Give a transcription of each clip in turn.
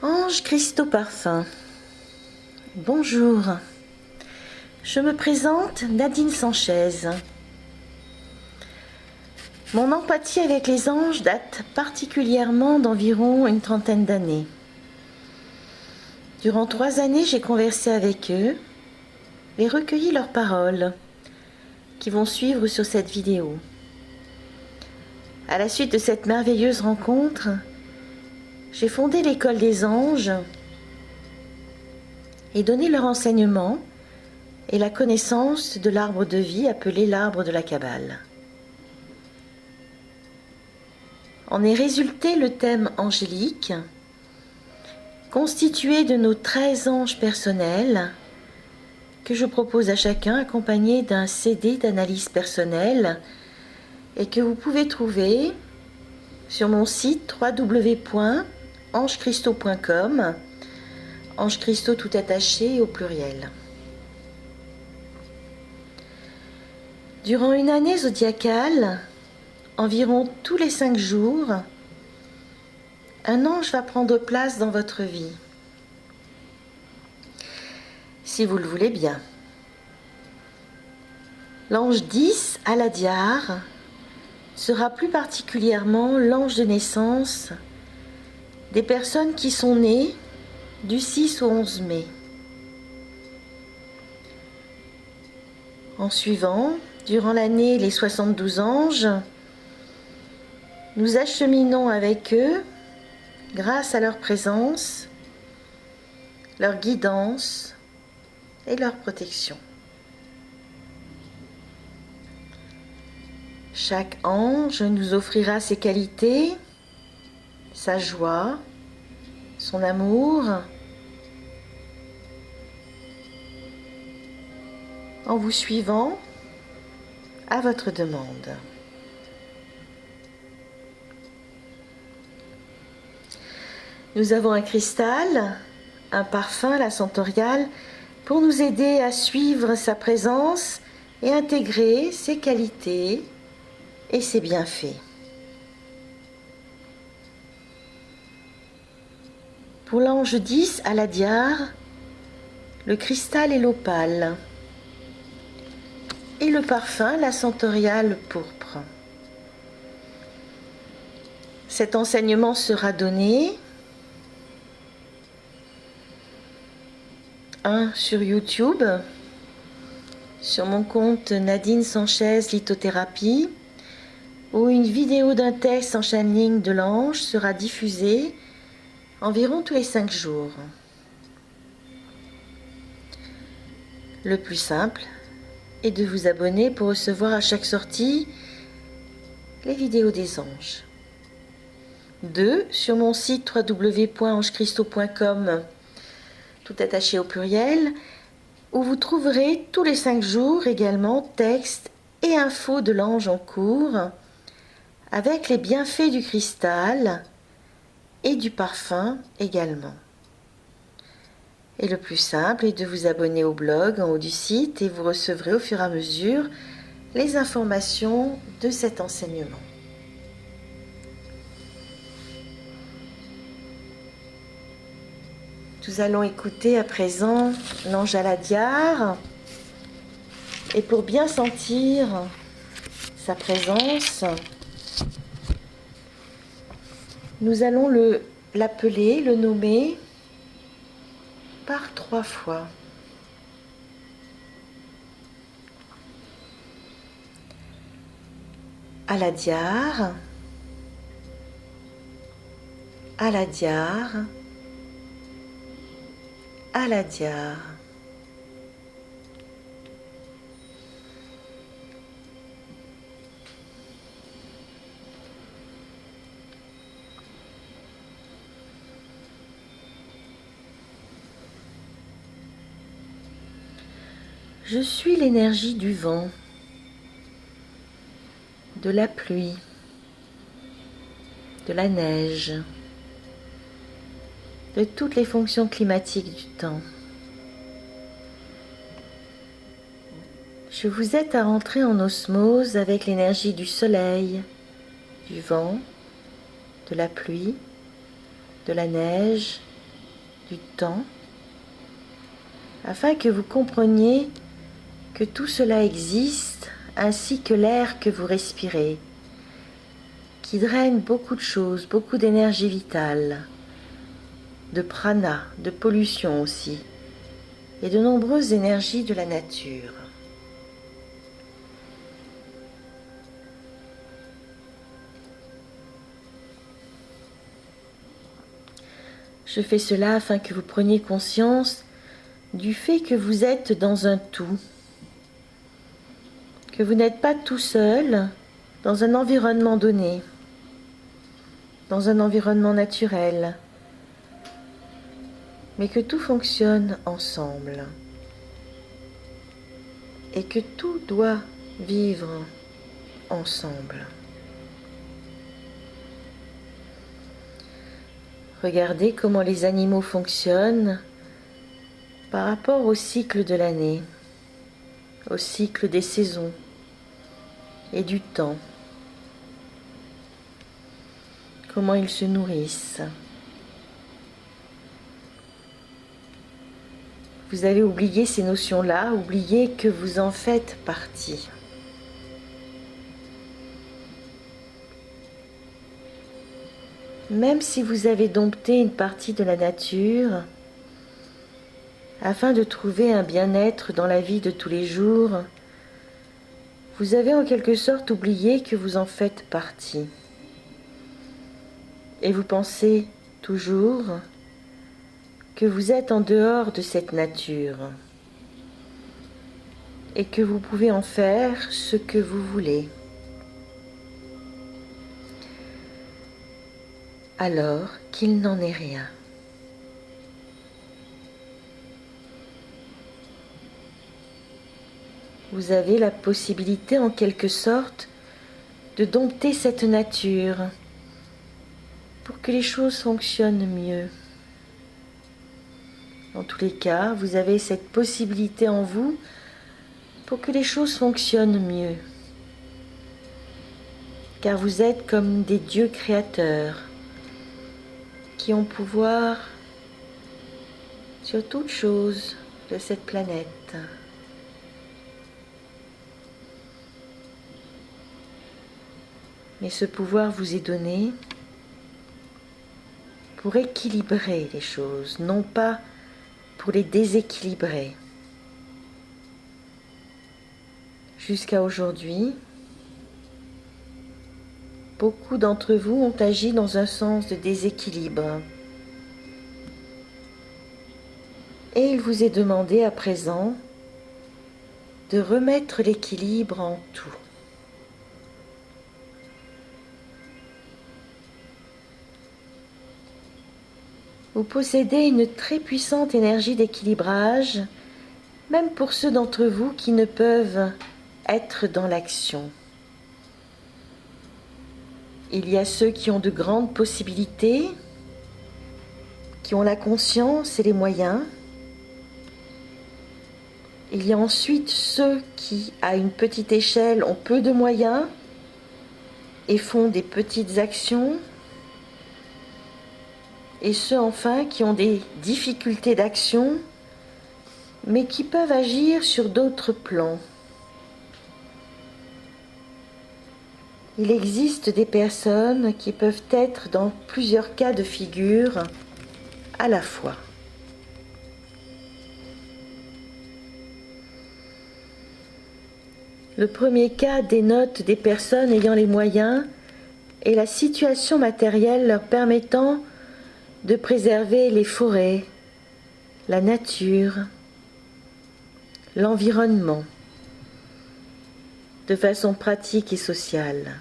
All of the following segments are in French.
Ange Cristaux Parfum. Bonjour, je me présente Nadine Sanchez. Mon empathie avec les anges date particulièrement d'environ une trentaine d'années. Durant 3 années, j'ai conversé avec eux et recueilli leurs paroles qui vont suivre sur cette vidéo. À la suite de cette merveilleuse rencontre, j'ai fondé l'école des anges et donné leur enseignement et la connaissance de l'arbre de vie appelé l'arbre de la Kabbale. En est résulté le thème angélique, constitué de nos 13 anges personnels que je propose à chacun accompagné d'un CD d'analyse personnelle et que vous pouvez trouver sur mon site www.angecristaux.com, Ange Cristaux tout attaché au pluriel. Durant une année zodiacale, environ tous les 5 jours, un ange va prendre place dans votre vie. Si vous le voulez bien. L'ange 10, Aladiar, sera plus particulièrement l'ange de naissance des personnes qui sont nées du 6 au 11 mai. En suivant, durant l'année, les 72 anges, nous acheminons avec eux grâce à leur présence, leur guidance et leur protection. Chaque ange nous offrira ses qualités, sa joie, son amour, en vous suivant à votre demande. Nous avons un cristal, un parfum, la Centauriale, pour nous aider à suivre sa présence et intégrer ses qualités et ses bienfaits. Pour l'ange 10, Aladiar, le cristal est l'opale et le parfum, la Centauriale pourpre. Cet enseignement sera donné sur YouTube, sur mon compte Nadine Sanchez Lithothérapie, où une vidéo d'un test en channeling de l'ange sera diffusée environ tous les 5 jours. Le plus simple est de vous abonner pour recevoir à chaque sortie les vidéos des anges. 2. Sur mon site www.angecristaux.com, tout attaché au pluriel, où vous trouverez tous les 5 jours également textes et infos de l'ange en cours, avec les bienfaits du cristal et du parfum également. Et le plus simple est de vous abonner au blog en haut du site et vous recevrez au fur et à mesure les informations de cet enseignement. Nous allons écouter à présent l'ange Aladiar, et pour bien sentir sa présence, nous allons l'appeler, le nommer par 3 fois. Aladiar, Aladiar, Aladiar. Je suis l'énergie du vent, de la pluie, de la neige, de toutes les fonctions climatiques du temps. Je vous aide à rentrer en osmose avec l'énergie du soleil, du vent, de la pluie, de la neige du temps, afin que vous compreniez que tout cela existe, ainsi que l'air que vous respirez, qui draine beaucoup de choses, beaucoup d'énergie vitale, de prana, de pollution aussi, et de nombreuses énergies de la nature. Je fais cela afin que vous preniez conscience du fait que vous êtes dans un tout, que vous n'êtes pas tout seul dans un environnement donné, dans un environnement naturel, mais que tout fonctionne ensemble et que tout doit vivre ensemble. Regardez comment les animaux fonctionnent par rapport au cycle de l'année, au cycle des saisons et du temps. Comment ils se nourrissent. Vous avez oublié ces notions-là, oublié que vous en faites partie. Même si vous avez dompté une partie de la nature, afin de trouver un bien-être dans la vie de tous les jours, vous avez en quelque sorte oublié que vous en faites partie. Et vous pensez toujours que vous êtes en dehors de cette nature et que vous pouvez en faire ce que vous voulez. Alors qu'il n'en est rien. Vous avez la possibilité en quelque sorte de dompter cette nature pour que les choses fonctionnent mieux. En tous les cas, vous avez cette possibilité en vous pour que les choses fonctionnent mieux. Car vous êtes comme des dieux créateurs qui ont pouvoir sur toute chose de cette planète. Mais ce pouvoir vous est donné pour équilibrer les choses, non pas pour les déséquilibrer. Jusqu'à aujourd'hui, beaucoup d'entre vous ont agi dans un sens de déséquilibre. Et il vous est demandé à présent de remettre l'équilibre en tout. Vous possédez une très puissante énergie d'équilibrage, même pour ceux d'entre vous qui ne peuvent être dans l'action. Il y a ceux qui ont de grandes possibilités, qui ont la conscience et les moyens. Il y a ensuite ceux qui, à une petite échelle, ont peu de moyens et font des petites actions. Et ceux enfin qui ont des difficultés d'action, mais qui peuvent agir sur d'autres plans. Il existe des personnes qui peuvent être dans plusieurs cas de figure à la fois. Le premier cas dénote des personnes ayant les moyens et la situation matérielle leur permettant de préserver les forêts, la nature, l'environnement, de façon pratique et sociale.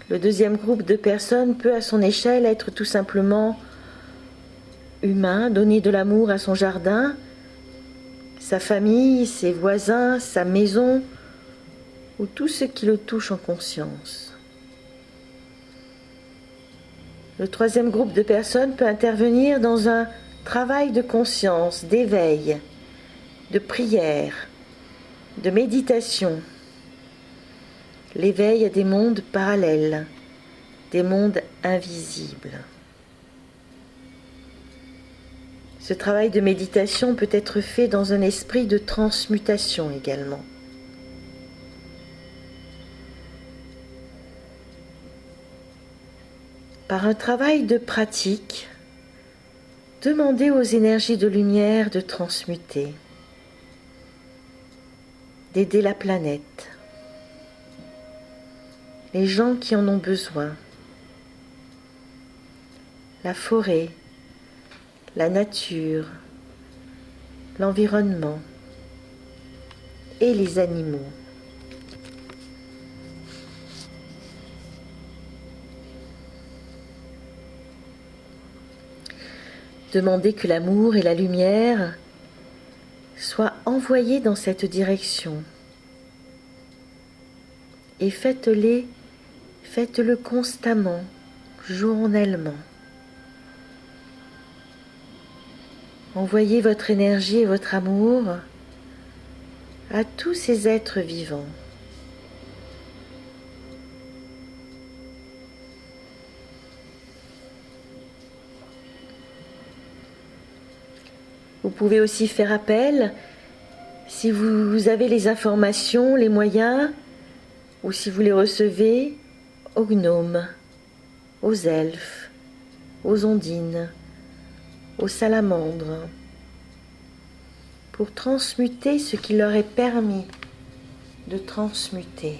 Le deuxième groupe de personnes peut à son échelle être tout simplement humain, donner de l'amour à son jardin, sa famille, ses voisins, sa maison ou tout ce qui le touche en conscience. Le troisième groupe de personnes peut intervenir dans un travail de conscience, d'éveil, de prière, de méditation. L'éveil à des mondes parallèles, des mondes invisibles. Ce travail de méditation peut être fait dans un esprit de transmutation également. Par un travail de pratique, demandez aux énergies de lumière de transmuter, d'aider la planète, les gens qui en ont besoin, la forêt, la nature, l'environnement et les animaux. Demandez que l'amour et la lumière soient envoyés dans cette direction. Et faites-le constamment, journellement. Envoyez votre énergie et votre amour à tous ces êtres vivants. Vous pouvez aussi faire appel, si vous avez les informations, les moyens, ou si vous les recevez, aux gnomes, aux elfes, aux ondines, aux salamandres, pour transmuter ce qui leur est permis de transmuter.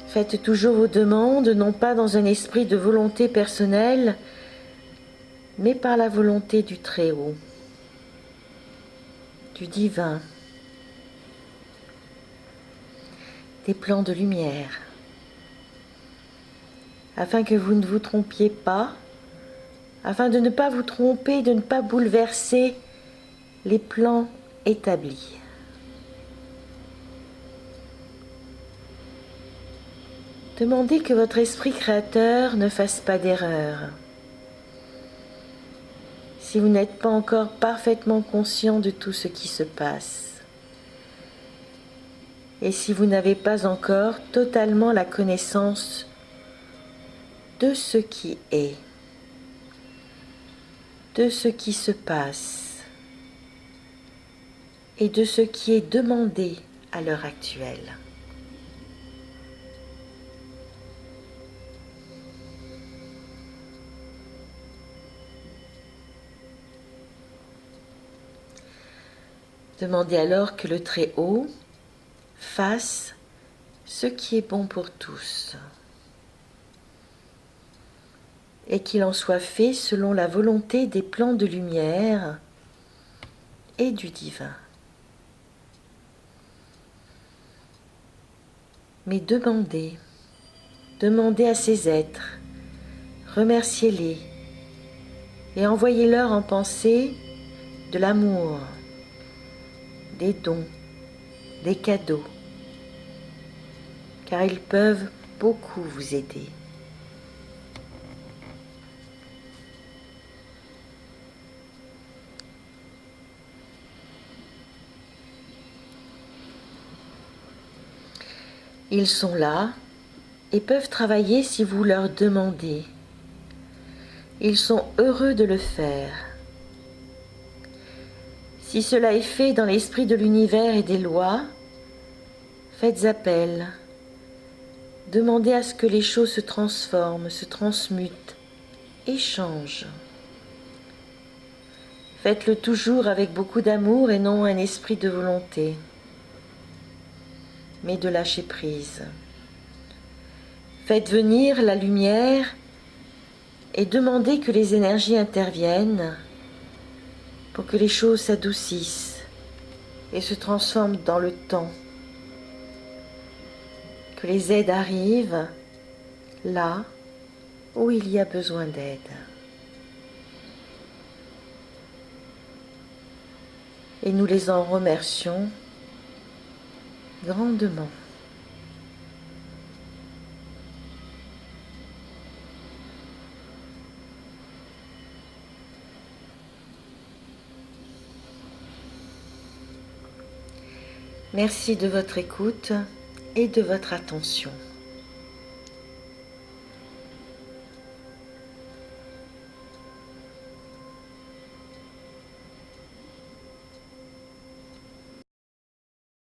Faites toujours vos demandes, non pas dans un esprit de volonté personnelle, mais par la volonté du Très-Haut, du divin, des plans de lumière, afin que vous ne vous trompiez pas, afin de ne pas vous tromper, de ne pas bouleverser les plans établis. Demandez que votre esprit créateur ne fasse pas d'erreur. Si vous n'êtes pas encore parfaitement conscient de tout ce qui se passe, et si vous n'avez pas encore totalement la connaissance de ce qui est, de ce qui se passe et de ce qui est demandé à l'heure actuelle. Demandez alors que le Très-Haut fasse ce qui est bon pour tous et qu'il en soit fait selon la volonté des plans de lumière et du divin. Mais demandez à ces êtres, remerciez-les et envoyez-leur en pensée de l'amour, des dons, des cadeaux, car ils peuvent beaucoup vous aider. Ils sont là et peuvent travailler si vous leur demandez. Ils sont heureux de le faire. Si cela est fait dans l'esprit de l'univers et des lois, faites appel. Demandez à ce que les choses se transforment, se transmutent et changent. Faites-le toujours avec beaucoup d'amour et non un esprit de volonté, mais de lâcher prise. Faites venir la lumière et demandez que les énergies interviennent pour que les choses s'adoucissent et se transforment dans le temps. Que les aides arrivent là où il y a besoin d'aide. Et nous les en remercions grandement. Merci de votre écoute et de votre attention.